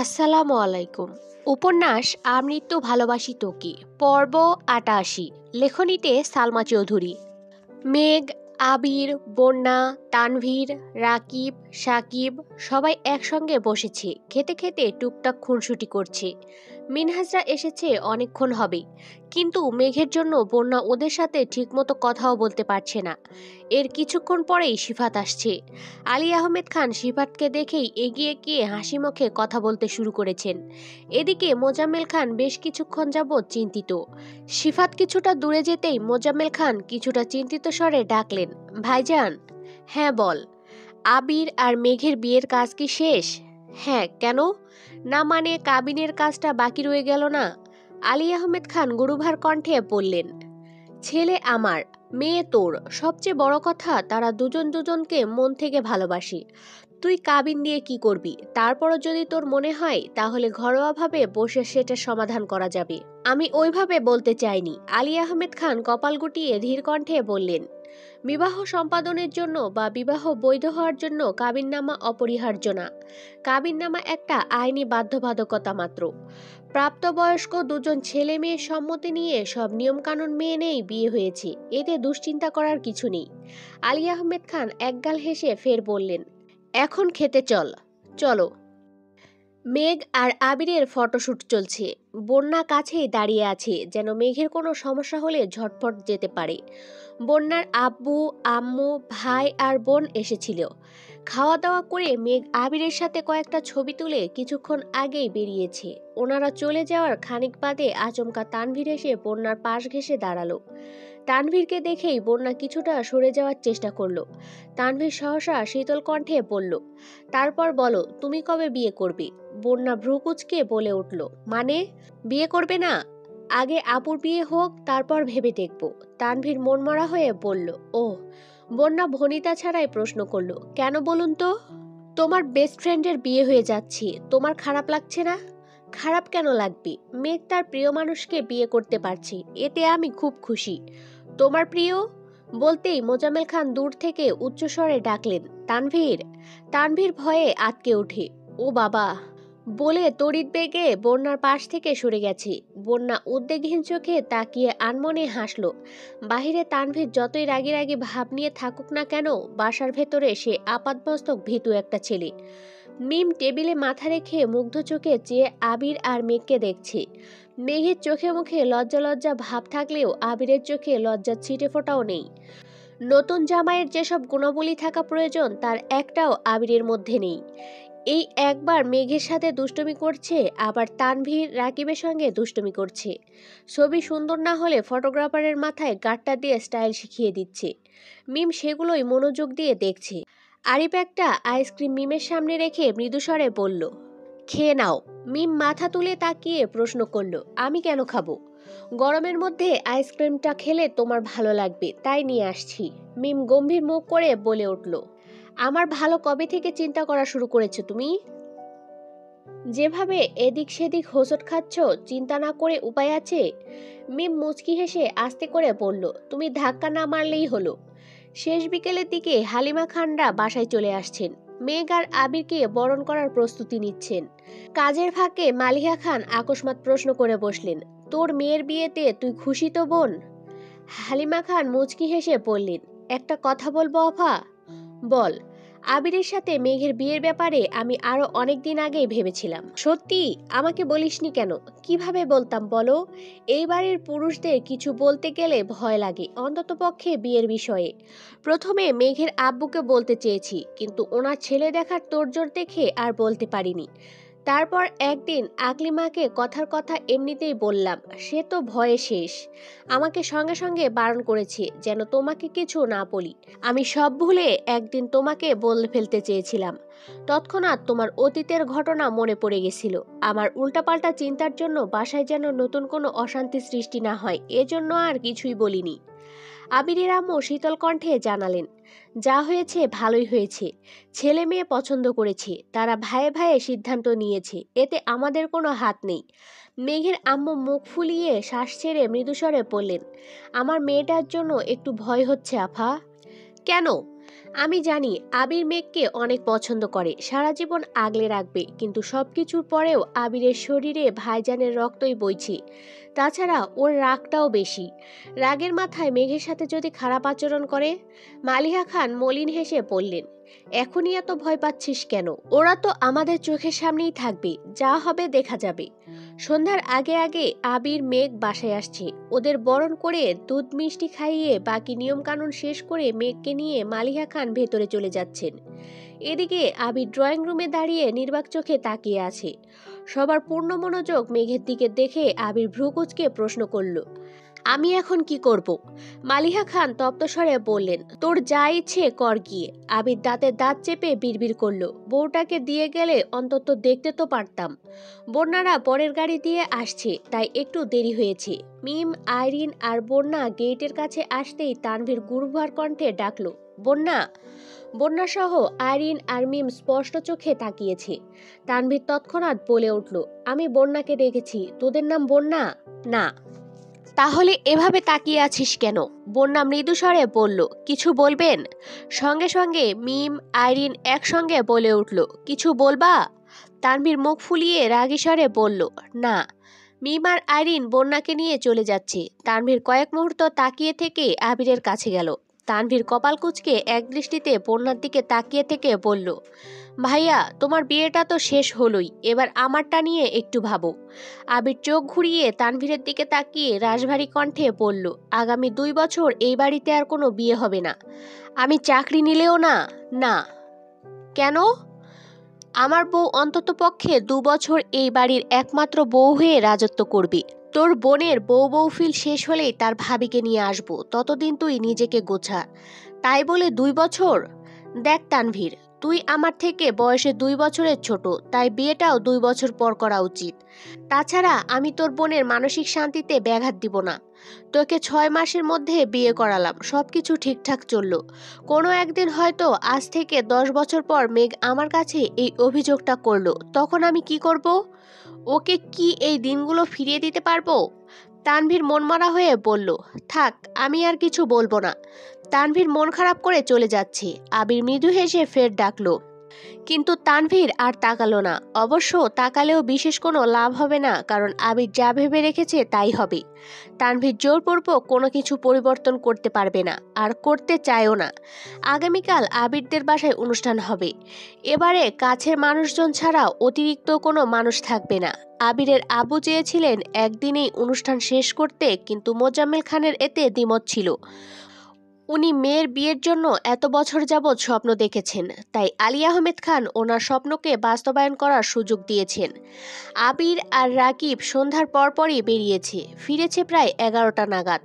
আসসালামু আলাইকুম। উপন্যাস আমৃত্যু ভালোবাসি তোকে, পর্ব ৮৮। লেখনীতে সালমা চৌধুরী। মেঘ, আবির, বন্যা, তানভীর, রাকিব, সাকিব সবাই একসঙ্গে বসেছে, খেতে খেতে টুকটাক খুনসুটি করছে। মিনহাজরা এসেছে অনেকক্ষণ হবে, কিন্তু মেঘের জন্য বন্যা ওদের সাথে ঠিকমতো কথাও বলতে পারছে না। এর কিছুক্ষণ পরেই সিফাত আসছে। আলী আহমেদ খান সিফাতকে দেখেই এগিয়ে গিয়ে হাসি মুখে কথা বলতে শুরু করেছেন। এদিকে মোজাম্মেল খান বেশ কিছুক্ষণ যাবৎ চিন্তিত। সিফাত কিছুটা দূরে যেতেই মোজাম্মেল খান কিছুটা চিন্তিত স্বরে ডাকলেন, ভাইজান। হ্যাঁ বল। আবির আর মেঘের বিয়ের কাজ কি শেষ? হ্যাঁ, কেন? না মানে কাবিনের কাজটা বাকি রয়ে গেল না? আলী আহমেদ খান গুরুভার কণ্ঠে বললেন, ছেলে আমার, মেয়ে তোর, সবচেয়ে বড় কথা তারা দুজন দুজনকে মন থেকে ভালোবাসি। তুই কাবিন দিয়ে কি করবি? তারপরও যদি তোর মনে হয় তাহলে ঘরোয়াভাবে বসে সেটা সমাধান করা যাবে। আমি ওইভাবে বলতে চাইনি। আলী আহমেদ খান কপাল গুটিয়ে ধীর কণ্ঠে বললেন, বিবাহ সম্পাদনের জন্য বা বিবাহ বৈধ হওয়ার জন্য কাবিননামা অপরিহার্য না। কাবিননামা একটা আইনি বাধ্যবাধকতা মাত্র। প্রাপ্তবয়স্ক দুজন ছেলে মেয়ের সম্মতি নিয়ে সব নিয়মকানুন মেনেই বিয়ে হয়েছে, এতে দুশ্চিন্তা করার কিছু নেই। আলী আহমেদ খান একগাল হেসে ফের বললেন, এখন খেতে চল। চলো। মেঘ আর আবিরের ফটোশ্যুট চলছে। বন্যা কাছেই দাঁড়িয়ে আছে, যেন মেঘের কোনো সমস্যা হলে ঝটপট যেতে পারে। বন্যার আব্বু, আম্মু, ভাই আর বোন এসেছিল। খাওয়া দাওয়া করে মেঘ আবিরের সাথে কয়েকটা ছবি তুলে কিছুক্ষণ আগেই বেরিয়েছে। ওনারা চলে যাওয়ার খানিক বাদে আচমকা তানভীর এসে বন্যার পাশ ঘেঁষে দাঁড়ালো। তানভীরকে দেখেই বন্যা কিছুটা সরে যাওয়ার চেষ্টা করলো। তানভীর সহসা শীতল কণ্ঠে বলল, তারপর বলো তুমি কবে বিয়ে করবে? বন্যা ভ্রুকুচকে বলে উঠল, মানে? বিয়ে করবে না? আগে আপুর বিয়ে হোক, তারপর ভেবে দেখব। তানভীর মনমরা হয়ে বলল, ওহ। বন্যা ভনিতা ছাড়াই প্রশ্ন করল, কেন বলুন তো? তোমার বেস্ট ফ্রেন্ডের বিয়ে হয়ে যাচ্ছে, তোমার খারাপ লাগছে না? খারাপ কেন লাগবে? মেঘ তার প্রিয় মানুষকে বিয়ে করতে পারছে, এতে আমি খুব খুশি। তোমার প্রিয়? বলতেই মোজাম্মেল খান দূর থেকে উচ্চস্বরে ডাকলেন, তানভীর। তানভীর ভয়ে আটকে ওঠে, ও বাবা বলে তড়িৎ বেগে বন্যার পাশ থেকে সরে গেছে। বন্যা উদ্বেগহীন চোখে তাকিয়ে আনমনে হাসল। বাহিরে তানভীর যতই রাগি রাগি ভাব নিয়ে থাকুক না কেন, বাসার ভেতরে সে আপাতমস্তক ভীতু একটা ছেলে। মিম টেবিলে মাথা রেখে মুগ্ধ চোখে চেয়ে আবির আর মেঘকে দেখছে। মেঘের চোখে মুখে লজ্জা লজ্জা ভাব থাকলেও আবিরের চোখে লজ্জার ছিটে ফোঁটাও নেই। নতুন জামাইয়ের যেসব গুণাবলী থাকা প্রয়োজন তার একটাও আবিরের মধ্যে নেই। এই একবার মেঘের সাথে দুষ্টুমি করছে, আবার তানভীর রাকিবের সঙ্গে দুষ্টুমি করছে। ছবি সুন্দর না হলে ফটোগ্রাফারের মাথায় গাঁটটা দিয়ে স্টাইল শিখিয়ে দিচ্ছে। মিম সেগুলোই মনোযোগ দিয়ে দেখছে। আরিফ একটা আইসক্রিম মিমের সামনে রেখে মৃদুস্বরে বলল, খেয়ে নাও। মিম মাথা তুলে তাকিয়ে প্রশ্ন করল, আমি কেন খাবো? গরমের মধ্যে আইসক্রিমটা খেলে তোমার ভালো লাগবে, তাই নিয়ে আসছি। মিম গম্ভীর মুখ করে বলে উঠল, আমার ভালো কবে থেকে চিন্তা করা শুরু করেছো তুমি? যেভাবে এদিক সেদিক হোঁচট খাচ্ছ, চিন্তা না করে উপায় আছে? মিম মুচকি হেসে আস্তে করে বলল, তুমি ধাক্কা না মারলেই হলো। শেষ বিকেলের দিকে হালিমা খানরা বাসায় চলে আসছেন। মেঘ আর আবিরকে বরণ করার প্রস্তুতি নিচ্ছেন। কাজের ফাঁকে মালিহা খান আকস্মাৎ প্রশ্ন করে বসলেন, তোর মেয়ের বিয়েতে তুই খুশি তো বোন? হালিমা খান মুচকি হেসে বললেন, একটা কথা বলবো আফা? বল। আবিরের সাথে মেঘের বিয়ের ব্যাপারে আমি আরো অনেক দিন আগেই ভেবেছিলাম। সত্যি? আমাকে বলিসনি কেন? কিভাবে বলতাম বলো? এই বাড়ির পুরুষদের কিছু বলতে গেলে ভয় লাগে, অন্ততপক্ষে বিয়ের বিষয়ে। প্রথমে মেঘের আব্বুকে বলতে চেয়েছি, কিন্তু ওনার ছেলে দেখার তোড়জোড় দেখে আর বলতে পারিনি। তারপর একদিন আকলিমাকে কথার কথা এমনিতেই বললাম, সে তো ভয়ে শেষ। আমাকে সঙ্গে সঙ্গে বারণ করেছে যেন তোমাকে কিছু না বলি। আমি সব ভুলে একদিন তোমাকে বলে ফেলতে চেয়েছিলাম। তৎক্ষণাৎ তোমার অতীতের ঘটনা মনে পড়ে গেছিল। আমার উল্টাপাল্টা চিন্তার জন্য বাসায় যেন নতুন কোনো অশান্তি সৃষ্টি না হয়, এজন্য আর কিছুই বলিনি। আবিরের আম্মু শীতল কণ্ঠে জানালেন, যা হয়েছে ভালোই হয়েছে। ছেলে মেয়ে পছন্দ করেছে, তারা ভাইয়ে ভাইয়ে সিদ্ধান্ত নিয়েছে, এতে আমাদের কোনো হাত নেই। মেঘের আম্মু মুখ ফুলিয়ে শ্বাস ছেড়ে মৃদুস্বরে বললেন, আমার মেয়েটার জন্য একটু ভয় হচ্ছে আফা। কেন? আমি জানি আবির মেঘকে অনেক পছন্দ করে, সারা জীবন আগলে রাখবে, কিন্তু সবকিছুর পরেও আবিরের শরীরে ভাইজানের রক্তই বইছে। তাছাড়া ওর রাগটাও বেশি। রাগের মাথায় মেঘের সাথে যদি খারাপ আচরণ করে। মালিহা খান মলিন হেসে বললেন, এখনই এত ভয় পাচ্ছিস কেন? ওরা তো আমাদের চোখের সামনেই থাকবে, যা হবে দেখা যাবে। সন্ধ্যার আগে আগে আবির মেঘ বাসায় আসছে। ওদের বরণ করে দুধ মিষ্টি খাইয়ে বাকি নিয়মকানুন শেষ করে মেঘকে নিয়ে মালিহা খান ভেতরে চলে যাচ্ছেন। এদিকে আবির ড্রয়িং রুমে দাঁড়িয়ে নির্বাক চোখে তাকিয়ে আছে। সবার পূর্ণ মনোযোগ মেঘের দিকে দেখে আবির ভ্রুকুচকে প্রশ্ন করল, আমি এখন কি করব? মালিহা খান তপ্তস্বরে বললেন, তোর যা ইচ্ছে কর গিয়ে। আবির দাঁতে দাঁত চেপে বিড়বিড় করল, বউটাকে দিয়ে গেলে অন্তত দেখতে তো পারতাম। বন্যারা পরের গাড়ি দিয়ে আসছে, তাই একটু দেরি হয়েছে। মিম, আইরিন আর বন্যা গেটের কাছে আসতেই তানভীর গুরুভার কণ্ঠে ডাকলো, বন্যা। বন্যা সহ আইরিন আর মিম স্পষ্ট চোখে তাকিয়েছে। তানভীর তৎক্ষণাৎ বলে উঠল, আমি বন্যাকে ডেকেছি, তোদের নাম বন্যা? না। তাহলে এভাবে তাকিয়ে আছিস কেন? বন্যা মৃদু স্বরে বলল, কিছু বলবেন? সঙ্গে সঙ্গে মিম, আইরিন একসঙ্গে বলে উঠল, কিছু বলবা? তানভীর মুখ ফুলিয়ে রাগী স্বরে বলল, না। মিম আর আইরিন বন্যাকে নিয়ে চলে যাচ্ছে। তানভীর কয়েক মুহূর্ত তাকিয়ে থেকে আবিরের কাছে গেল। তানভীর কপাল কুঁচকে একদৃষ্টিতে বন্যার দিকে তাকিয়ে থেকে বলল, ভাইয়া, তোমার বিয়েটা তো শেষ হলোই, এবার আমারটা নিয়ে একটু ভাবো। আবির চোখ ঘুরিয়ে তানভীরের দিকে তাকিয়ে রাশভারী কণ্ঠে বলল, আগামী 2 বছর এই বাড়িতে আর কোনো বিয়ে হবে না। আমি চাকরি নিলেও না। না। কেন? আমার বউ অন্তত পক্ষে 2 বছর এই বাড়ির একমাত্র বউ হয়ে রাজত্ব করবে। তোর বোনের বউ ফিল শেষ হলেই তার ভাবিকে নিয়ে আসবো, ততদিন তুই নিজেকে গোছা। তাই বলে 2 বছর? দেখ তানভীর, তুই আমার থেকে বয়সে 2 বছরের ছোট, তাই বিয়েটাও 2 বছর পর করা উচিত। তাছাড়া আমি তোর বোনের মানসিক শান্তিতে ব্যাঘাত দিব না। তোকে 6 মাসের মধ্যে বিয়ে করালাম, সবকিছু ঠিকঠাক চলল। কোনো একদিন হয়তো আজ থেকে 10 বছর পর মেঘ আমার কাছে এই অভিযোগটা করলো, তখন আমি কি করব? ওকে কি এই দিনগুলো ফিরিয়ে দিতে পারবো? তানভীর মনমরা হয়ে বলল, থাক, আমি আর কিছু বলবো না। তানভীর মন খারাপ করে চলে যাচ্ছে। আবির মৃদু হেসে ফের ডাকলো, কিন্তু তানভীর আর তাকালো না। অবশ্য তাকালেও বিশেষ কোনো লাভ হবে না, কারণ আবির যা ভেবে রেখেছে তাই হবে। তানভীর জোরপূর্বক কোনো কিছু পরিবর্তন করতে পারবে না, আর করতে চায়ও না। আগামীকাল আবিরদের বাসায় অনুষ্ঠান হবে। এবারে কাছের মানুষজন ছাড়া অতিরিক্ত কোনো মানুষ থাকবে না। আবিরের আবু চেয়েছিলেন একদিনেই অনুষ্ঠান শেষ করতে, কিন্তু মোজাম্মেল খানের এতে দ্বিমত ছিল। উনি মেয়ের বিয়ের জন্য এত বছর যাবৎ স্বপ্ন দেখেছেন, তাই আলী আহমেদ খান ওনার স্বপ্নকে বাস্তবায়ন করার সুযোগ দিয়েছেন। আবির আর রাকিব সন্ধ্যার পরপরই বেরিয়েছে, ফিরেছে প্রায় 11টা নাগাদ।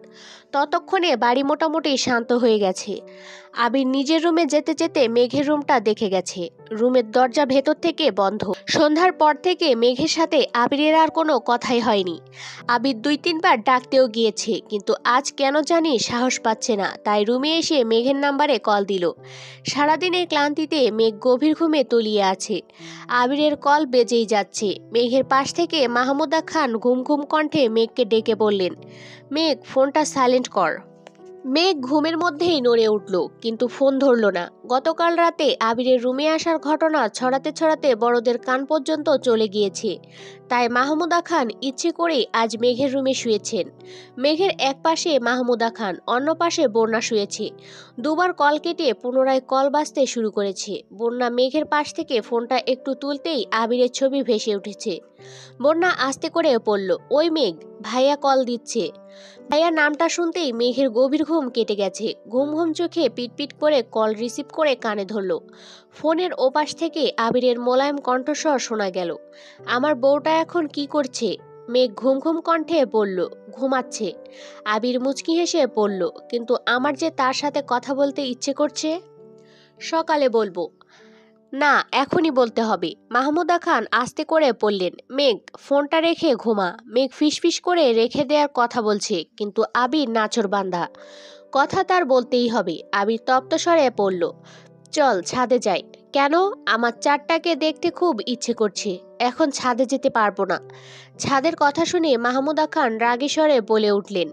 ততক্ষণে বাড়ি মোটামুটি শান্ত হয়ে গেছে। আবির নিজের রুমে যেতে যেতে মেঘের রুমটা দেখে গেছে। রুমের দরজা ভেতর থেকে বন্ধ। সন্ধ্যার পর থেকে মেঘের সাথে আবিরের আর কোনো কথাই হয়নি। আবির 2-3 বার ডাকতেও গিয়েছে, কিন্তু আজ কেন জানি সাহস পাচ্ছে না, তাই রুমে এসে মেঘের নাম্বারে কল দিল। সারাদিনের ক্লান্তিতে মেঘ গভীর ঘুমে তলিয়ে আছে। আবিরের কল বেজেই যাচ্ছে। মেঘের পাশ থেকে মাহমুদা খান ঘুম ঘুম কণ্ঠে মেঘকে ডেকে বললেন, মেঘ, ফোনটা সাইলেন্ট কর। মেঘ ঘুমের মধ্যেই নড়ে উঠল, কিন্তু ফোন ধরল না। গতকাল রাতে আবিরের রুমে আসার ঘটনা ছড়াতে ছড়াতে বড়দের কান পর্যন্ত চলে গিয়েছে, তাই মাহমুদা খান ইচ্ছে করেই আজ মেঘের রুমে শুয়েছেন। মেঘের এক পাশে মাহমুদা খান, অন্য পাশে বন্যা শুয়েছে। দুবার কল কেটে পুনরায় কল বাজতে শুরু করেছে। বন্যা মেঘের পাশ থেকে ফোনটা একটু তুলতেই আবিরের ছবি ভেসে উঠেছে। বন্যা আস্তে করে পড়ল, ওই মেঘ, ভাইয়া কল দিচ্ছে। ভাইয়া নামটা শুনতেই মেঘের গভীর ঘুম কেটে গেছে। ঘুম ঘুম চোখে পিটপিট করে কল রিসিভ করে কানে ধরল। ফোনের ওপাশ থেকে আবিরের মোলায়েম কণ্ঠস্বর শোনা গেল, আমার বউটা এখন কি করছে? মেঘ ঘুম ঘুম কণ্ঠে বলল, ঘুমাচ্ছে। আবির মুচকি হেসে বলল, কিন্তু আমার যে তার সাথে কথা বলতে ইচ্ছে করছে। সকালে বলবো। না, এখনই বলতে হবে। মাহমুদা খান আস্তে করে বললেন, মেঘ, ফোনটা রেখে ঘুমা। মেঘ ফিসফিস করে রেখে দেওয়ার কথা বলছে, কিন্তু আবির নাছোড়বান্দা, কথা তার বলতেই হবে। আবির তপ্তস্বরে পড়ল, চল ছাদে যাই। কেন? আমার চাঁদটাকে দেখতে খুব ইচ্ছে করছে। এখন ছাদে যেতে পারবো না। ছাদের কথা শুনে মাহমুদা খান রাগী স্বরে বলে উঠলেন,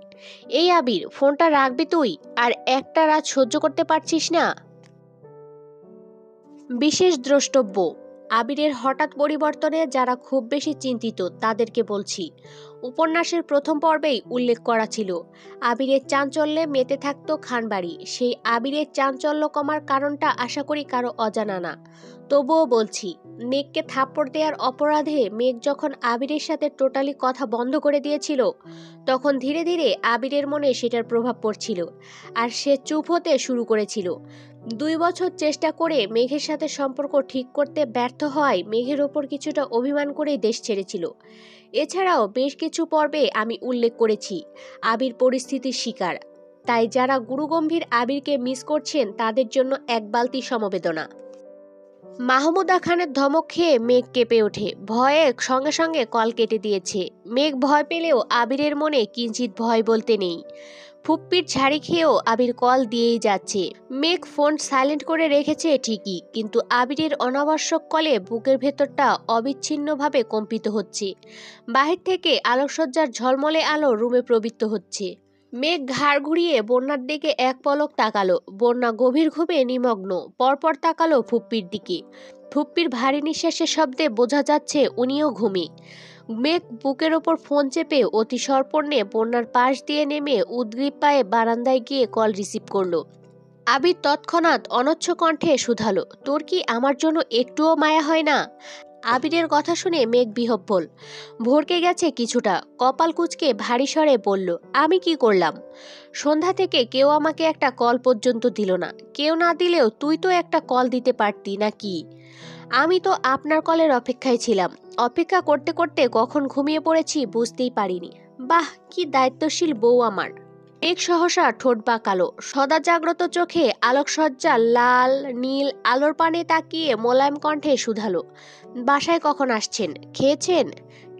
এই আবির, ফোনটা রাখবি তুই? আর একটা রাত সহ্য করতে পারছিস না? বিশেষ দ্রষ্টব্য, আবিরের হঠাৎ পরিবর্তনে যারা খুব বেশি চিন্তিত তাদেরকে বলছি। উপন্যাসের প্রথম পর্বেই উল্লেখ করা ছিল আবিরের চাঞ্চল্যে মেতে থাকতো খানবাড়ি। সেই আবিরের চাঞ্চল্য কমার কারণটা আশা করি কারো অজানা না। তবুও বলছি, মেঘকে থাপ্পড় দেওয়ার অপরাধে মেঘ যখন আবিরের সাথে টোটালি কথা বন্ধ করে দিয়েছিল, তখন ধীরে ধীরে আবিরের মনে সেটার প্রভাব পড়ছিল আর সে চুপ হতে শুরু করেছিল। 2 বছর চেষ্টা করে মেঘের সাথে সম্পর্ক ঠিক করতে ব্যর্থ হওয়ায় মেঘের ওপর কিছুটা অভিমান করেই দেশ ছেড়েছিল। এছাড়াও বেশ কিছু পর্বে আমি উল্লেখ করেছি আবির পরিস্থিতির শিকার। তাই যারা গুরুগম্ভীর আবিরকে মিস করছেন তাদের জন্য এক বালতি সমবেদনা। মাহমুদা খানের ধমক খেয়ে মেঘ কেঁপে ওঠে, ভয়ে সঙ্গে সঙ্গে কল কেটে দিয়েছে। মেঘ ভয় পেলেও আবিরের মনে কিঞ্চিত ভয় বলতে নেই। ফুপ্পির ঝাড়ি খেয়েও আবির কল দিয়েই যাচ্ছে। মেঘ ফোন সাইলেন্ট করে রেখেছে ঠিকই, কিন্তু আবিরের অনাবশ্যক কলে বুকের ভেতরটা অবিচ্ছিন্নভাবে কম্পিত হচ্ছে। বাহির থেকে আলোকসজ্জার ঝলমলে আলো রুমে প্রবৃত্ত হচ্ছে। মেঘ ঘাড় ঘুরিয়ে বন্যার দিকে এক পলক তাকালো। বন্যা গভীর ঘুমে নিমগ্ন, পরপর তাকালো ফুপ্পির দিকে। ফুপ্পির ভারী নিঃশ্বাসের শব্দে বোঝা যাচ্ছে উনিও ঘুমে। মেঘ বুকের ওপর ফোন চেপে অতি সর্পণ্যে বন্যার পাশ দিয়ে নেমে উদ্গ্রীব পায়ে বারান্দায় গিয়ে কল রিসিভ করলো। আবির তৎক্ষণাৎ অনচ্ছ কণ্ঠে শুধালো, তোর কি আমার জন্য একটুও মায়া হয় না? আবিরের কথা শুনে মেঘ বিহ্বল, ভরকে গেছে কিছুটা। কপাল কুঁচকে ভারী স্বরে বলল, আমি কি করলাম? সন্ধ্যা থেকে কেউ আমাকে একটা কল পর্যন্ত দিল না। কেউ না দিলেও তুই তো একটা কল দিতে পারতি নাকি? আমি তো আপনার কলের অপেক্ষায় ছিলাম। অপেক্ষা করতে করতে কখন ঘুমিয়ে পড়েছি বুঝতেই পারিনি। বাহ, কি দায়িত্বশীল বউ আমার। মেঘ সহসা ঠোঁট বাঁকালো, সদা জাগ্রত চোখে আলোকসজ্জা লাল নীল আলোর পানে তাকিয়ে মোলায়েম কণ্ঠে শুধালো, বাসায় কখন আসছেন? খেয়েছেন?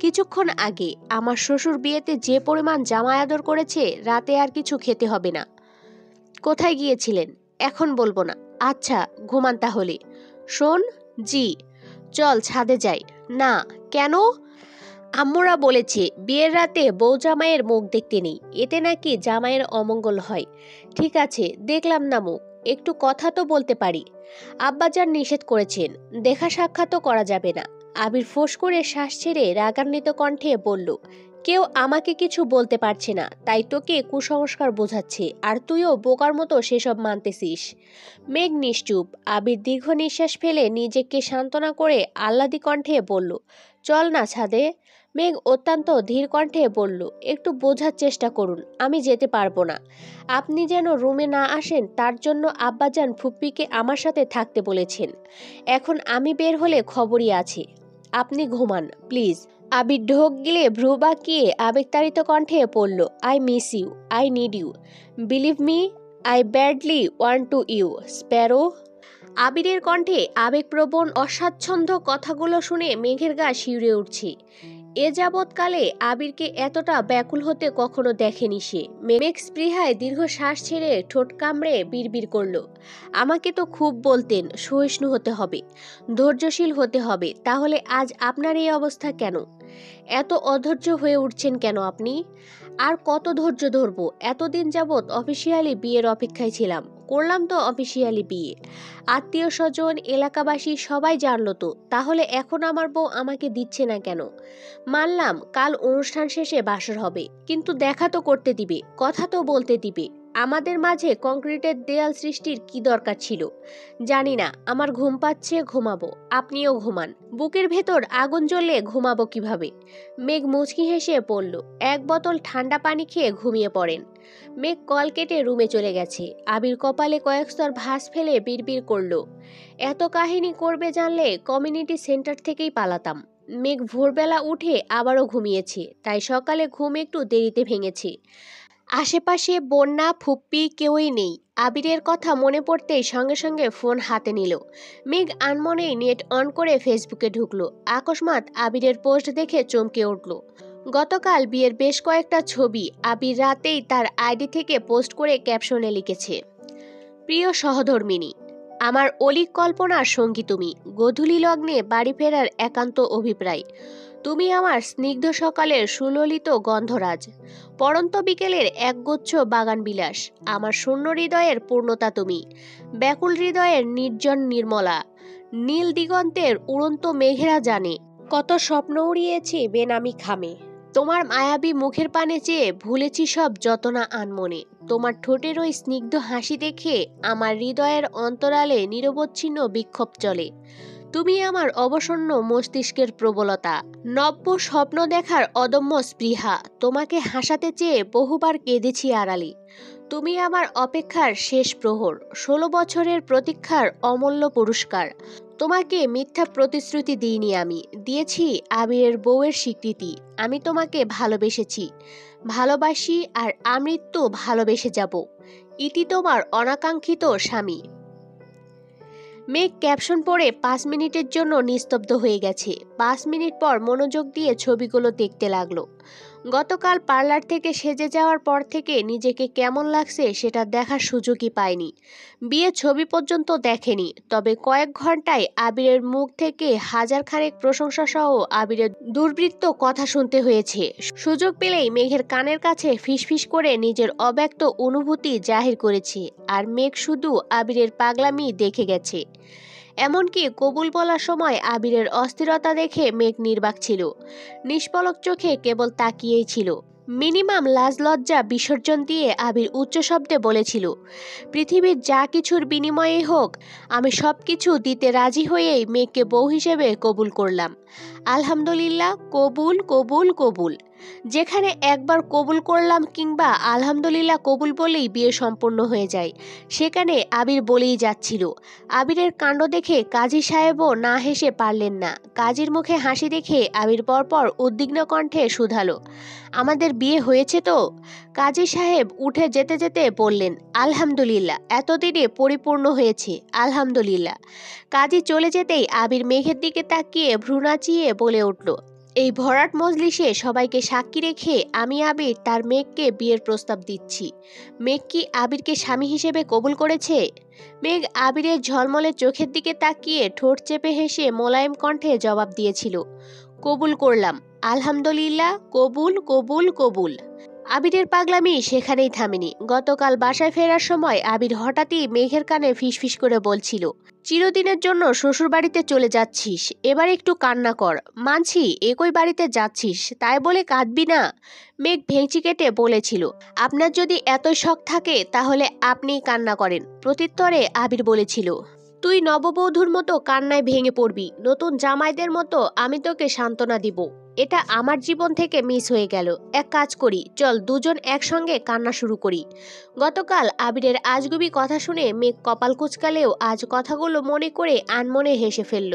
কিছুক্ষণ আগে। আমার শ্বশুর বিয়েতে যে পরিমাণ জামাই আদর করেছে, রাতে আর কিছু খেতে হবে না। কোথায় গিয়েছিলেন? এখন বলবো না। আচ্ছা, ঘুমান তাহলে। শোন। জি। চল ছাদে যাই। না। কেন? আম্মুরা বলেছে বিয়ের রাতে বউ জামাইয়ের মুখ দেখতে নেই, এতে নাকি জামাইয়ের অমঙ্গল হয়। ঠিক আছে, দেখলাম না মুখ, একটু কথা তো বলতে পারি। আব্বাজান নিষেধ করেছেন, দেখা সাক্ষাৎও করা যাবে না। আবির ফোঁস করে শ্বাস ছেড়ে রাগান্বিত কণ্ঠে বলল, কেউ আমাকে কিছু বলতে পারছে না, তাই তোকে কুসংস্কার বোঝাচ্ছে, আর তুইও বোকার মতো সেসব মানতেছিস। মেঘ নিশ্চুপ। আবির দীর্ঘ নিঃশ্বাস ফেলে নিজেকে সান্ত্বনা করে আহ্লাদি কণ্ঠে বলল, চল না ছাদে। মেঘ অত্যন্ত ধীর কণ্ঠে বলল, একটু বোঝার চেষ্টা করুন, আমি যেতে পারবো না। আপনি যেন রুমে না আসেন তার জন্য আব্বাজান ফুপ্পিকে আমার সাথে থাকতে বলেছেন। এখন আমি বের হলে খবরই আছে। আপনি ঘুমান প্লিজ। আবির ঢোক গিলে ভ্রু বাঁকিয়ে আবেগতাড়িত কণ্ঠে পড়ল, I miss you, I need you, believe me, I badly want to you, sparrow. আবিরের কণ্ঠে আবেগপ্রবণ অস্বাচ্ছন্দ্য কথাগুলো শুনে মেঘের গা শিউরে উঠছে। এ যাবৎকালে আবিরকে এতটা ব্যাকুল হতে কখনো দেখেনি সে। মেঘ স্পৃহায় দীর্ঘ শ্বাস ছেড়ে ঠোঁট কামড়ে বিড়বিড় করল, আমাকে তো খুব বলতেন সহিষ্ণু হতে হবে, ধৈর্যশীল হতে হবে, তাহলে আজ আপনার এই অবস্থা কেন? এত অধৈর্য হয়ে উঠছেন কেন আপনি? আর কত ধৈর্য ধরবো? এতদিন যাবৎ অফিসিয়ালি বিয়ের অপেক্ষায় ছিলাম, করলাম তো অফিসিয়ালি বিয়ে, আত্মীয় স্বজন এলাকাবাসী সবাই জানলো তো, তাহলে এখন আমার বউ আমাকে দিচ্ছে না কেন? মানলাম কাল অনুষ্ঠান শেষে বাসর হবে, কিন্তু দেখা তো করতে দিবে, কথা তো বলতে দিবে। আমাদের মাঝে কংক্রিটের দেয়াল সৃষ্টির কি দরকার ছিল? জানি না, আমার ঘুম পাচ্ছে, ঘুমাবো, আপনিও ঘুমান। বুকের ভেতর আগুন জ্বললে ঘুমাবো কিভাবে? মেঘ মুচকি হেসে পড়ল, এক বোতল ঠান্ডা পানি খেয়ে ঘুমিয়ে পড়েন। মেঘ কল কেটে রুমে চলে গেছে। আবির কপালে কয়েক স্তর ভাঁজ ফেলে বিড়বিড় করল, এত কাহিনী করবে জানলে কমিউনিটি সেন্টার থেকেই পালাতাম। মেঘ ভোরবেলা উঠে আবারও ঘুমিয়েছে, তাই সকালে ঘুম একটু দেরিতে ভেঙেছে। আশেপাশে বন্যা ফুপ্পি কেউই নেই। আবিরের কথা মনে পড়তেই সঙ্গে সঙ্গে ফোন হাতে নিল। মেঘ আনমনেই নেট অন করে ফেসবুকে ঢুকলো। আকস্মাৎ আবিরের পোস্ট দেখে চমকে উঠল। গতকাল বিয়ের বেশ কয়েকটা ছবি আবির রাতেই তার আইডি থেকে পোস্ট করে ক্যাপশনে লিখেছে, প্রিয় সহধর্মিণী, আমার অলীক কল্পনার সঙ্গী তুমি, গোধূলি লগ্নে বাড়ি ফেরার একান্ত অভিপ্রায়। তুমি আমার স্নিগ্ধ সকালের সুললিত গন্ধরাজ, পড়ন্ত বিকেলের একগুচ্ছ বাগান বিলাস, আমার শূন্য হৃদয়ের পূর্ণতা তুমি, ব্যাকুল হৃদয়ের নির্জন নির্মলা, নীল দিগন্তের উড়ন্ত মেঘেরা জানে কত স্বপ্ন উড়িয়েছে বেনামি খামে। তোমার মায়াবী মুখের পানে চেয়ে ভুলেছি সব যত না আনমনে। তোমার ঠোঁটের ওই স্নিগ্ধ হাসি দেখে আমার হৃদয়ের অন্তরালে নিরবচ্ছিন্ন বিক্ষোভ চলে। তুমি আমার অবসন্ন মস্তিষ্কের প্রবলতা, নব্য স্বপ্ন দেখার অদম্য স্পৃহা। তোমাকে হাসাতে চেয়ে বহুবার কেঁদেছি আড়ালে। তুমি আমার অপেক্ষার শেষ প্রহর, 16 বছরের প্রতীক্ষার অমূল্য পুরস্কার। তোমাকে মিথ্যা প্রতিশ্রুতি দিইনি আমি, দিয়েছি আবিরের বউয়ের স্বীকৃতি। আমি তোমাকে ভালোবেসেছি, ভালোবাসি আর আমৃত্যু ভালোবেসে যাব। ইতি তোমার অনাকাঙ্ক্ষিত স্বামী। মেঘ ক্যাপশন পড়ে 5 মিনিটের জন্য নিস্তব্ধ হয়ে গেছে। 5 মিনিট পর মনোযোগ দিয়ে ছবিগুলো দেখতে লাগলো। গতকাল পার্লার থেকে সেজে যাওয়ার পর থেকে নিজেকে কেমন লাগছে সেটা দেখার সুযোগই পায়নি। বিয়ে ছবি পর্যন্ত দেখেনি। তবে কয়েক ঘন্টায় আবিরের মুখ থেকে হাজার খানেক প্রশংসা সহ আবিরের দুর্বৃত্ত কথা শুনতে হয়েছে। সুযোগ পেলেই মেঘের কানের কাছে ফিসফিস করে নিজের অব্যক্ত অনুভূতি জাহির করেছে। আর মেঘ শুধু আবিরের পাগলামি দেখে গেছে। এমনকি কবুল বলার সময় আবিরের অস্থিরতা দেখে মেঘ নির্বাক ছিল। নিষ্পলক চোখে কেবল তাকিয়েই ছিল। মিনিমাম লাজ লজ্জা বিসর্জন দিয়ে আবির উচ্চ শব্দে বলেছিল, পৃথিবীর যা কিছুর বিনিময়ে হোক আমি সব কিছু দিতে রাজি হয়েই মেঘকে বউ হিসেবে কবুল করলাম। আলহামদুলিল্লাহ, কবুল কবুল কবুল। যেখানে একবার কবুল করলাম কিংবা আলহামদুলিল্লাহ কবুল বলেই বিয়ে সম্পন্ন হয়ে যায়, সেখানে আবির বলেই যাচ্ছিল। আবিরের কাণ্ড দেখে কাজী সাহেবও না হেসে পারলেন না। কাজীর মুখে হাসি দেখে আবির পরপর উদ্বিগ্ন কণ্ঠে শুধালো, আমাদের বিয়ে হয়েছে তো? কাজী সাহেব উঠে যেতে যেতে বললেন, আলহামদুলিল্লাহ, এতদিনে পরিপূর্ণ হয়েছে, আলহামদুলিল্লাহ। কাজী চলে যেতেই আবির মেঘের দিকে তাকিয়ে ভ্রু নাচিয়ে বলে উঠল, এই ভরাট মজলিসে সবাইকে সাক্ষী রেখে আমি আবির তার মেঘকে বিয়ের প্রস্তাব দিচ্ছি। মেঘ কি আবিরকে স্বামী হিসেবে কবুল করেছে? মেঘ আবিরের ঝলমলে চোখের দিকে তাকিয়ে ঠোঁট চেপে হেসে মোলায়েম কণ্ঠে জবাব দিয়েছিল, কবুল করলাম, আলহামদুলিল্লাহ, কবুল কবুল কবুল। আবিরের পাগলামি সেখানেই থামেনি। গতকাল বাসায় ফেরার সময় আবির হঠাৎই মেঘের কানে ফিসফিস করে বলছিল, চিরদিনের জন্য শ্বশুরবাড়িতে চলে যাচ্ছিস, এবার একটু কান্না কর। মানছি একই বাড়িতে যাচ্ছিস, তাই বলে কাঁদবি না। মেঘ ভেঙচি কেটে বলেছিল, আপনার যদি এতই শখ থাকে তাহলে আপনিই কান্না করেন। প্রত্যুত্তরে আবির বলেছিল, তুই নববধূর মতো কান্নায় ভেঙে পড়বি, নতুন জামাইদের মতো আমি তোকে সান্ত্বনা দিব। এটা আমার জীবন থেকে মিস হয়ে গেল। এক কাজ করি, চল দুজন একসঙ্গে কান্না শুরু করি। গতকাল আবিরের আজগুবি কথা শুনে মেঘ কপাল কুঁচকালেও আজ কথাগুলো মনে করে আনমনে হেসে ফেলল।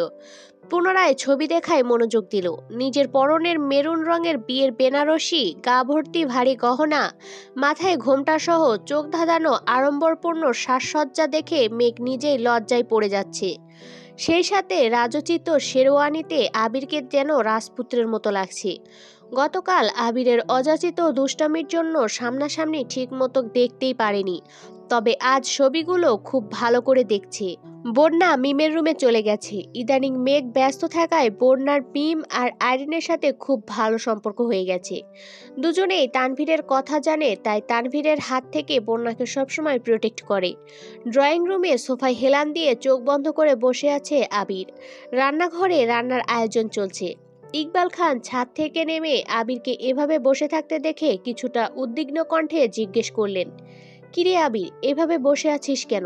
পুনরায় ছবি দেখায় মনোযোগ দিল। নিজের পরনের মেরুন রঙের বিয়ের বেনারসি, গা ভর্তি ভারী গহনা, মাথায় ঘোমটা সহ চোখ ধাঁধানো আড়ম্বরপূর্ণ সাজসজ্জা দেখে মেঘ নিজেই লজ্জায় পড়ে যাচ্ছে। সেই সাথে রাজোচিত শেরওয়ানিতে আবিরকে যেন রাজপুত্রের মতো লাগছে। গতকাল আবিরের অযাচিত দুষ্টামির জন্য সামনাসামনি ঠিকমতো দেখতেই পারেনি। তবে আজ ছবিগুলো খুব ভালো করে দেখছে। বন্যা মিমের রুমে চলে গেছে। ইদানিং মেঘ ব্যস্ত থাকায় বন্যার মিম আর আইরিনের সাথে খুব ভালো সম্পর্ক হয়ে গেছে। দুজনেই তানভীরের কথা জানে, তাই তানভীরের হাত থেকে বন্যাকে সবসময় প্রোটেক্ট করে। ড্রয়িং রুমে সোফায় হেলান দিয়ে চোখ বন্ধ করে বসে আছে আবির। রান্নাঘরে রান্নার আয়োজন চলছে। ইকবাল খান ছাদ থেকে নেমে আবিরকে এভাবে বসে থাকতে দেখে কিছুটা উদ্বিগ্ন কণ্ঠে জিজ্ঞেস করলেন, কিরে আবির, এভাবে বসে আছিস কেন?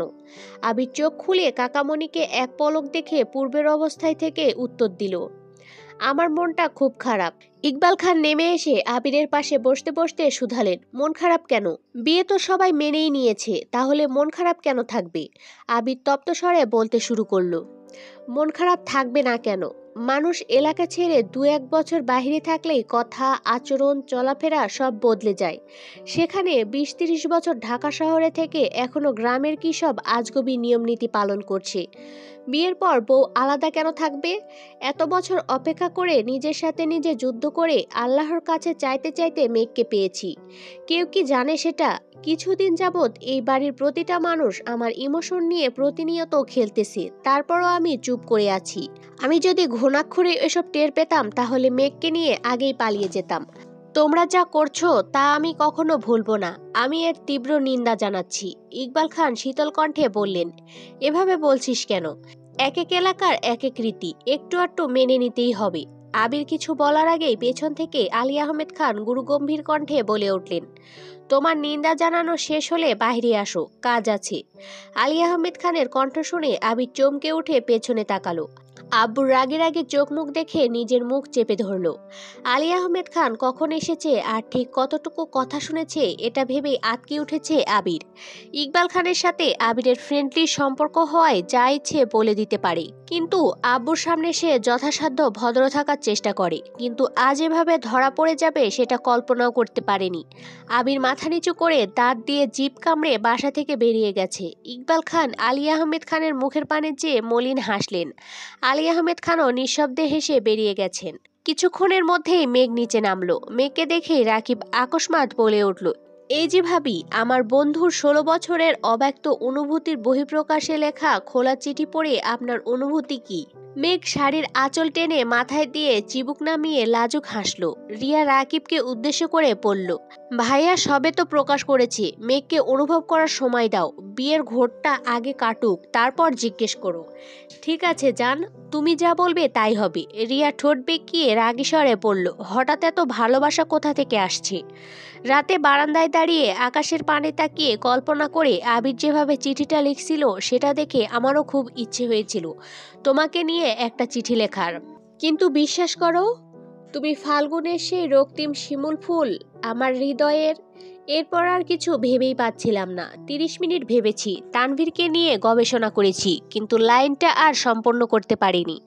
আবির চোখ খুলে কাকামণিকে এক পলক দেখে পূর্বের অবস্থায় থেকে উত্তর দিল, আমার মনটা খুব খারাপ। ইকবাল খান নেমে এসে আবিরের পাশে বসতে বসতে শুধালেন, মন খারাপ কেন? বিয়ে তো সবাই মেনেই নিয়েছে, তাহলে মন খারাপ কেন থাকবে? আবির তপ্ত স্বরে বলতে শুরু করলো, মন খারাপ থাকবে না কেন? মানুষ এলাকা ছেড়ে 2-1 বছর বাইরে থাকলেই কথা, আচরণ, চলাফেরা সব বদলে যায়। সেখানে 20-30 বছর ঢাকা শহরে থেকে এখনো গ্রামের কি সব আজগবি নিয়মনীতি পালন করছে। বিয়ের পর বউ আলাদা কেন থাকবে? এত বছর অপেক্ষা করে নিজের সাথে নিজে যুদ্ধ করে আল্লাহর কাছে চাইতে চাইতে মেঘকে পেয়েছি। কেউ কি জানে সেটা? কিছুদিন যাবৎ এই বাড়ির প্রতিটা মানুষ আমার ইমোশন নিয়ে প্রতিনিয়ত খেলতেছে, তারপরও আমি চুপ করে আছি। আমি যদি ঘুণাক্ষরে এসব টের পেতাম তাহলে মেঘকে নিয়ে আগেই পালিয়ে যেতাম। তোমরা যা করছো তা আমি কখনো ভুলবো না, আমি এর তীব্র নিন্দা জানাচ্ছি। ইকবাল খান শীতল কণ্ঠে বললেন, এভাবে বলছিস কেন? এক এক এলাকার এক এক রীতি, একটু একটু মেনে নিতেই হবে। আবির কিছু বলার আগেই পেছন থেকে আলী আহমেদ খান গুরুগম্ভীর কণ্ঠে বলে উঠলেন, তোমার নিন্দা জানানো শেষ হলে বাইরে আসো, কাজ আছে। আলী আহমেদ খানের কণ্ঠ শুনে আবির চমকে উঠে পেছনে তাকালো। আব্বুর রাগে রাগে চোখ মুখ দেখে নিজের মুখ চেপে ধরল। আলী আহমেদ খান কখন এসেছে আর ঠিক কতটুকু কথা শুনেছে এটা ভেবেই আটকে উঠেছে আবির। ইকবাল খানের সাথে আবিরের ফ্রেন্ডলি সম্পর্ক হওয়ায় যা ইচ্ছে বলে দিতে পারে, কিন্তু আব্বুর সামনে সে যথাসাধ্য ভদ্র থাকার চেষ্টা করে, কিন্তু আজ এভাবে ধরা পড়ে যাবে সেটা কল্পনাও করতে পারেনি। আবির মাথা নিচু করে দাঁত দিয়ে জিভ কামড়ে বাসা থেকে বেরিয়ে গেছে। ইকবাল খান আলী আহমেদ খানের মুখের পানে চেয়ে মলিন হাসলেন। আলী আহমেদ খানও নিঃশব্দে হেসে বেরিয়ে গেছেন। কিছুক্ষণের মধ্যেই মেঘ নিচে নামলো। মেঘকে দেখেই রাকিব আকস্মাৎ বলে উঠল, এই যে ভাবি, আমার বন্ধুর 16 বছরের অব্যক্ত অনুভূতির বহিঃপ্রকাশে লেখা খোলা চিঠি পড়ে আপনার অনুভূতি কি? মেঘ শাড়ির আঁচল টেনে মাথায় দিয়ে চিবুক নামিয়ে লাজুক হাসল। রিয়া রাকিবকে উদ্দেশ্য করে বলল, ভাইয়া সবে তো প্রকাশ করেছে, মেঘকে অনুভব করার সময় দাও, বিয়ের ঘোরটা আগে কাটুক, তারপর জিজ্ঞেস করো। ঠিক আছে জান, তুমি যা বলবে তাই হবে। রিয়া ঠোঁট বেঁকিয়ে রাগী স্বরে বলল, হঠাৎ এত ভালোবাসা কোথা থেকে আসছে? রাতে বারান্দায় দাঁড়িয়ে আকাশের পানে তাকিয়ে কল্পনা করে আবির যেভাবে চিঠিটা লিখছিল সেটা দেখে আমারও খুব ইচ্ছে হয়েছিল তোমাকে নিয়ে একটা চিঠি লেখার, কিন্তু বিশ্বাস করো, তুমি ফাল্গুনের সেই রক্তিম শিমুল ফুল আমার হৃদয়ের। এরপর আর কিছু ভেবেই পাচ্ছিলাম না। 30 মিনিট ভেবেছি, তানভীরকে নিয়ে গবেষণা করেছি, কিন্তু লাইনটা আর সম্পন্ন করতে পারিনি।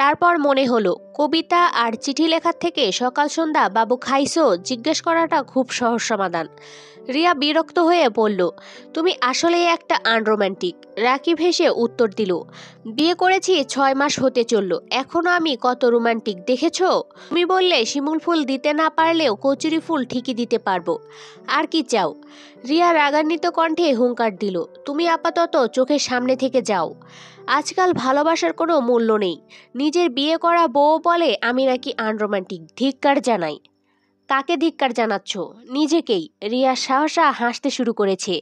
তারপর মনে হলো কবিতা আর চিঠি লেখার থেকে সকাল সন্ধ্যা বাবু খাইছো জিজ্ঞেস করাটা খুব সহজ সমাধান। রিয়া বিরক্ত হয়ে বলল, তুমি আসলেই একটা আনরোম্যান্টিক। রাকিব হেসে উত্তর দিল, বিয়ে করেছি 6 মাস হতে চলল, এখনো আমি কত রোমান্টিক দেখেছো? তুমি বললে শিমুল ফুল দিতে না পারলেও কচুরি ফুল ঠিকই দিতে পারবো, আর কি চাও? রিয়া রাগান্বিত কণ্ঠে হুঙ্কার দিল, তুমি আপাতত চোখের সামনে থেকে যাও। আজকাল ভালোবাসার কোনো মূল্য নেই। নিজের বিয়ে করা বউ বলে আমি নাকি আনরোম্যান্টিক, ধিক্কার জানাই। কাকে ধিক্কার জানাচ্ছ? নিজেকেই। রিয়া সাহসা হাসতে শুরু করেছে,